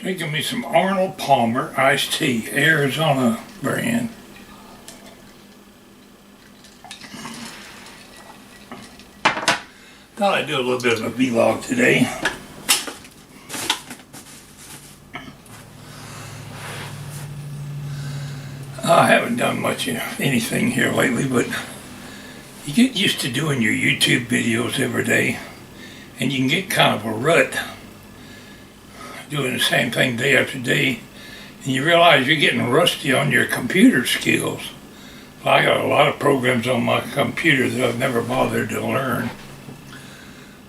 Drinking me some Arnold Palmer iced tea, Arizona brand. Thought I'd do a little bit of a vlog today. I haven't done much of anything here lately, but you get used to doing your YouTube videos every day, and you can get kind of a rut doing the same thing day after day, and you realize you're getting rusty on your computer skills. I got a lot of programs on my computer that I've never bothered to learn.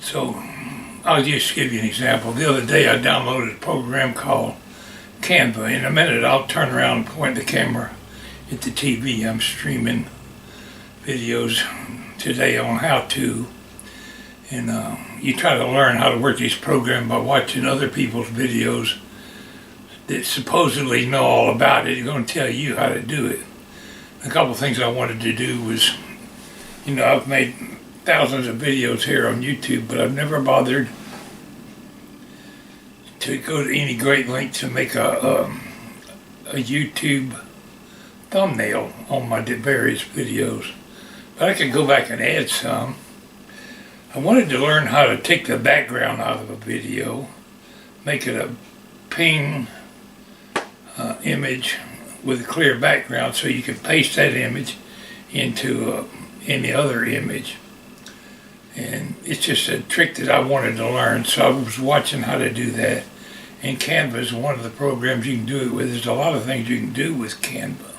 So I'll just give you an example. The other day I downloaded a program called Canva. In a minute I'll turn around and point the camera at the TV. I'm streaming videos today on HowTo, and you try to learn how to work these programs by watching other people's videos that supposedly know all about it. They're going to tell you how to do it. A couple things I wanted to do was, I've made thousands of videos here on YouTube, but I've never bothered to go to any great length to make a YouTube thumbnail on my various videos. But I could go back and add some. I wanted to learn how to take the background out of a video, make it a ping image with a clear background so you can paste that image into any other image. And it's just a trick that I wanted to learn, so I was watching how to do that. And Canva is one of the programs you can do it with. There's a lot of things you can do with Canva.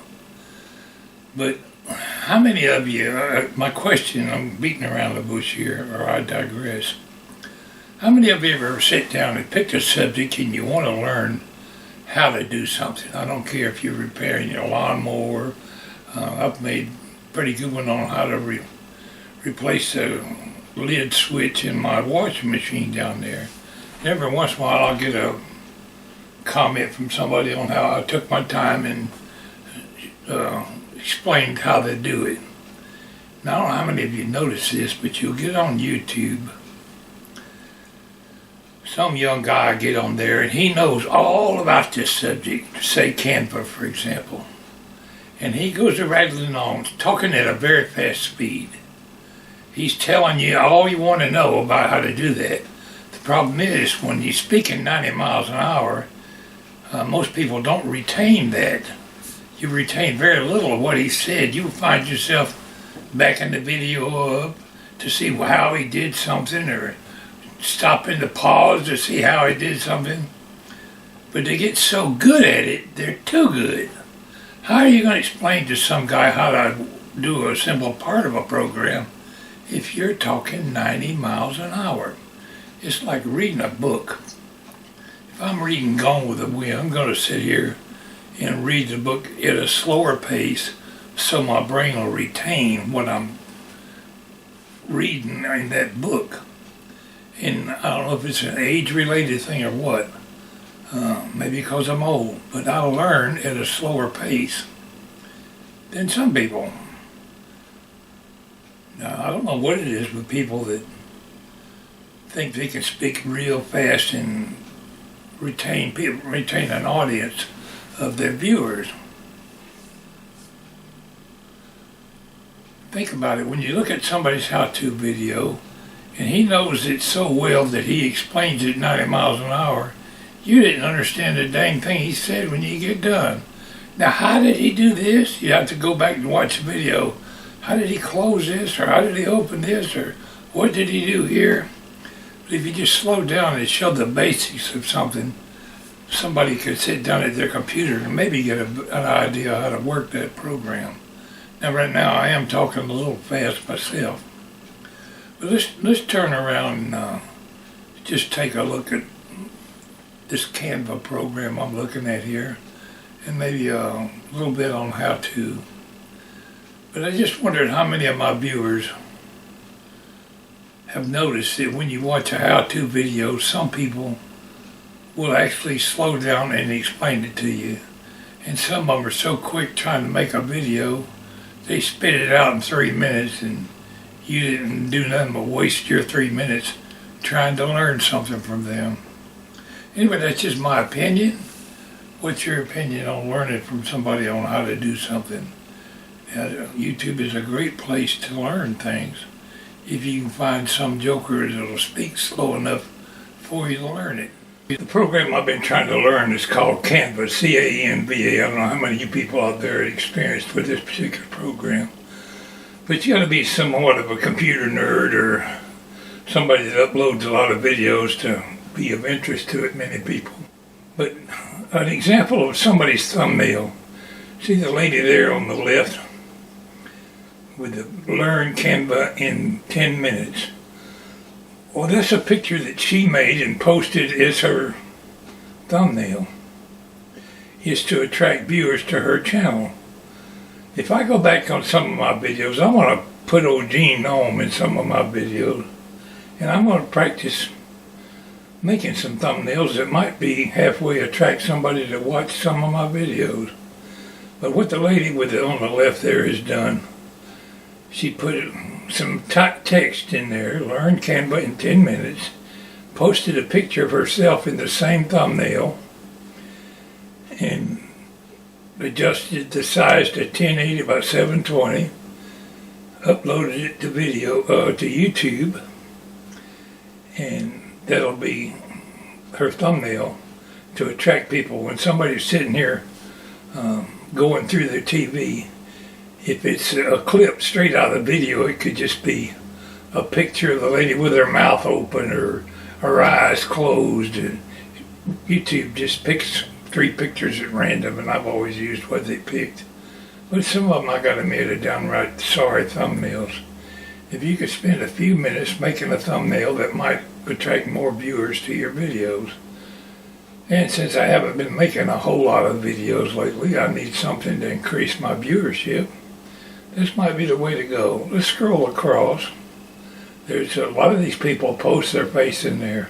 But how many of you, my question, I'm beating around the bush here, or I digress. How many of you ever sit down and picked a subject and you want to learn how to do something? I don't care if you're repairing your lawnmower. I've made a pretty good one on how to replace the lid switch in my washing machine down there. And every once in a while I'll get a comment from somebody on how I took my time and explained how to do it. Now, I don't know how many of you notice this, but you'll get on YouTube. Some young guy get on there and he knows all about this subject, say Canva for example. And he goes rattling on, talking at a very fast speed. He's telling you all you want to know about how to do that. The problem is, when you're speaking 90 miles an hour, most people don't retain that. You retain very little of what he said. You find yourself backing the video up to see how he did something, or stopping to pause to see how he did something. But they get so good at it, they're too good. How are you going to explain to some guy how to do a simple part of a program if you're talking 90 miles an hour? It's like reading a book. If I'm reading Gone with the Wind, I'm going to sit here and read the book at a slower pace so my brain will retain what I'm reading in that book. And I don't know if it's an age-related thing or what. Maybe because I'm old, but I'll learn at a slower pace than some people. Now, I don't know what it is with people that think they can speak real fast and retain an audience of their viewers. Think about it. When you look at somebody's how-to video and he knows it so well that he explains it 90 miles an hour, you didn't understand the dang thing he said when you get done. Now, how did he do this? You have to go back and watch the video. How did he close this, or how did he open this, or what did he do here? But if you just slow down and show the basics of something, somebody could sit down at their computer and maybe get an idea how to work that program. Now, right now, I am talking a little fast myself. But let's turn around and just take a look at this Canva program I'm looking at here, and maybe a little bit on HowTo. But I just wondered how many of my viewers have noticed that when you watch a how-to video, some people will actually slow down and explain it to you. And some of them are so quick trying to make a video, they spit it out in 3 minutes, and you didn't do nothing but waste your 3 minutes trying to learn something from them. Anyway, that's just my opinion. What's your opinion on learning from somebody on how to do something? YouTube is a great place to learn things if you can find some joker that'll speak slow enough for you to learn it. The program I've been trying to learn is called Canva, C-A-N-V-A. I don't know how many of you people out there are experienced with this particular program. But you got to be somewhat of a computer nerd or somebody that uploads a lot of videos to be of interest to it, many people. But an example of somebody's thumbnail. See the lady there on the left with the Learn Canva in 10 minutes. Well, that's a picture that she made and posted as her thumbnail. It's to attract viewers to her channel. If I go back on some of my videos, I want to put old Gene Gnome in some of my videos. And I'm going to practice making some thumbnails that might be halfway attract somebody to watch some of my videos. But what the lady with it on the left there has done, she put some text in there, Learn Canva in 10 minutes, posted a picture of herself in the same thumbnail, and adjusted the size to 1080 by 720, uploaded it to to YouTube, and that'll be her thumbnail to attract people. When somebody's sitting here going through their TV, if it's a clip straight out of the video, it could just be a picture of the lady with her mouth open or her eyes closed. And YouTube just picks 3 pictures at random, and I've always used what they picked. But some of them, I gotta admit, are downright sorry thumbnails. If you could spend a few minutes making a thumbnail that might attract more viewers to your videos. And since I haven't been making a whole lot of videos lately, I need something to increase my viewership. This might be the way to go. Let's scroll across. There's a lot of these people post their face in there.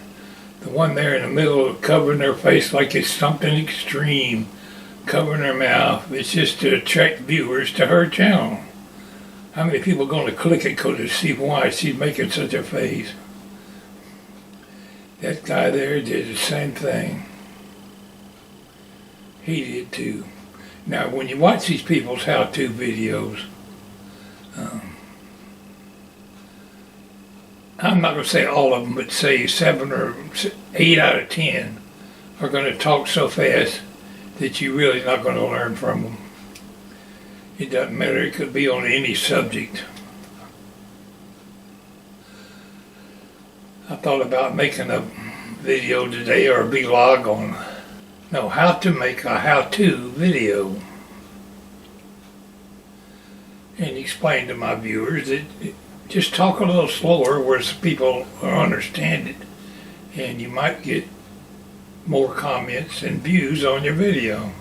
The one there in the middle covering their face like it's something extreme, covering their mouth. It's just to attract viewers to her channel. How many people are going to click it to see why she's making such a face? That guy there did the same thing. He did too. Now, when you watch these people's how-to videos, I'm not going to say all of them, but say 7 or 8 out of 10 are going to talk so fast that you're really not going to learn from them. It doesn't matter. It could be on any subject. I thought about making a video today or a vlog on how to make a how-to video and explain to my viewers that just talk a little slower where people understand it, and you might get more comments and views on your video.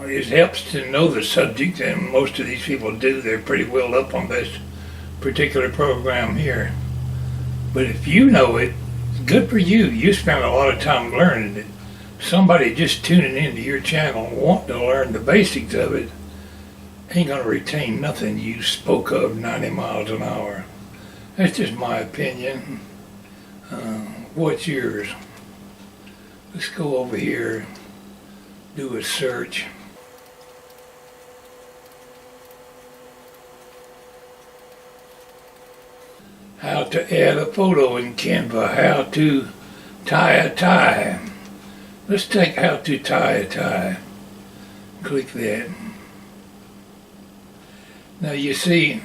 It helps to know the subject, and most of these people do. They're pretty well up on this particular program here. But if you know it, good for you. You spent a lot of time learning it. Somebody just tuning into your channel wanting to learn the basics of it ain't going to retain nothing you spoke of 90 miles an hour. That's just my opinion. What's yours? Let's go over here, do a search. How to add a photo in Canva. How to tie a tie. Let's take how to tie a tie. Click that. Now you see,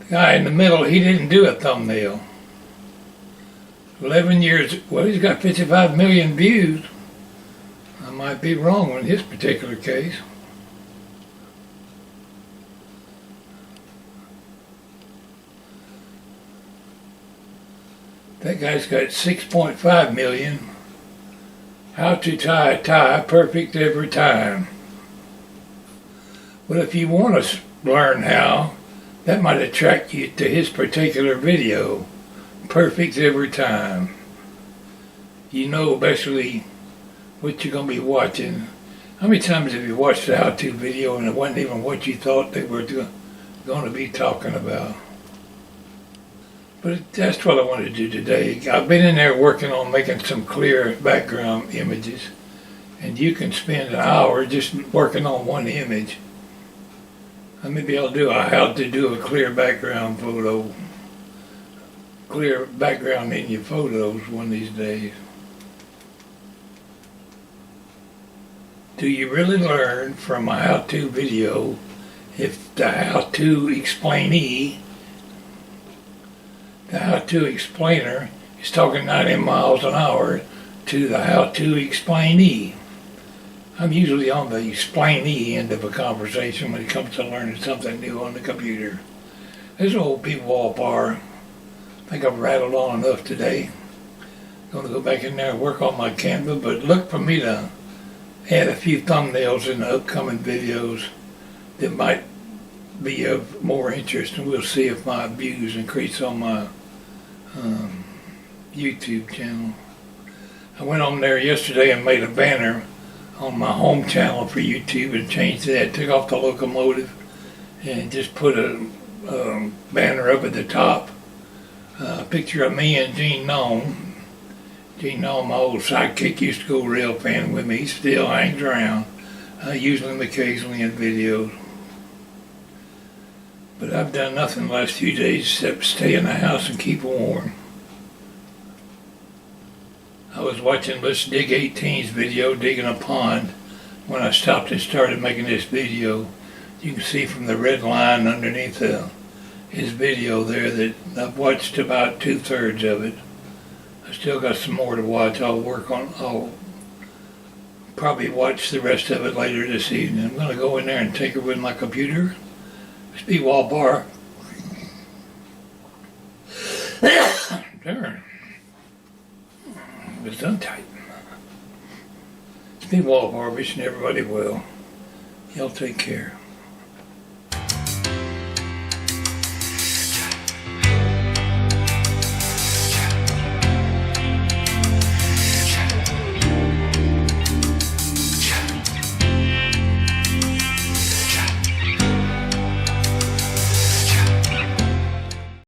the guy in the middle, he didn't do a thumbnail. 11 years, well, he's got 55 million views. I might be wrong in his particular case. That guy's got 6.5 million. How to tie a tie, perfect every time. But if you want to learn how, that might attract you to his particular video. Perfect every time. You know basically what you're going to be watching. How many times have you watched a how-to video and it wasn't even what you thought they were going to be talking about? But that's what I want to do today. I've been in there working on making some clear background images, and you can spend an hour just working on one image. Maybe I'll do how to do a clear background photo, clear background in your photos one of these days. Do you really learn from a how-to video if the HowTo Explainee, the HowTo Explainer, is talking 90 miles an hour to the HowTo Explainee? I'm usually on the explainee end of a conversation when it comes to learning something new on the computer. This is old Pwalpar. I think I've rattled on enough today. I'm going to go back in there and work on my Canva, but look for me to add a few thumbnails in the upcoming videos that might be of more interest, and we'll see if my views increase on my YouTube channel. I went on there yesterday and made a banner on my home channel for YouTube and changed that, took off the locomotive and just put a banner up at the top, a picture of me and Gene Nome. Gene Nome, my old sidekick, used to go rail fan with me. He still hangs around. I use him occasionally in videos. But I've done nothing the last few days except stay in the house and keep warm. I was watching Let's Dig 18's video, digging a pond, when I stopped and started making this video. You can see from the red line underneath his video there that I've watched about 2/3 of it. I still got some more to watch. I'll probably watch the rest of it later this evening. I'm going to go in there and take it with my computer. It's Pwalpar. Darn. It was done tight. It's Pwalpar, wishing everybody well. Y'all take care.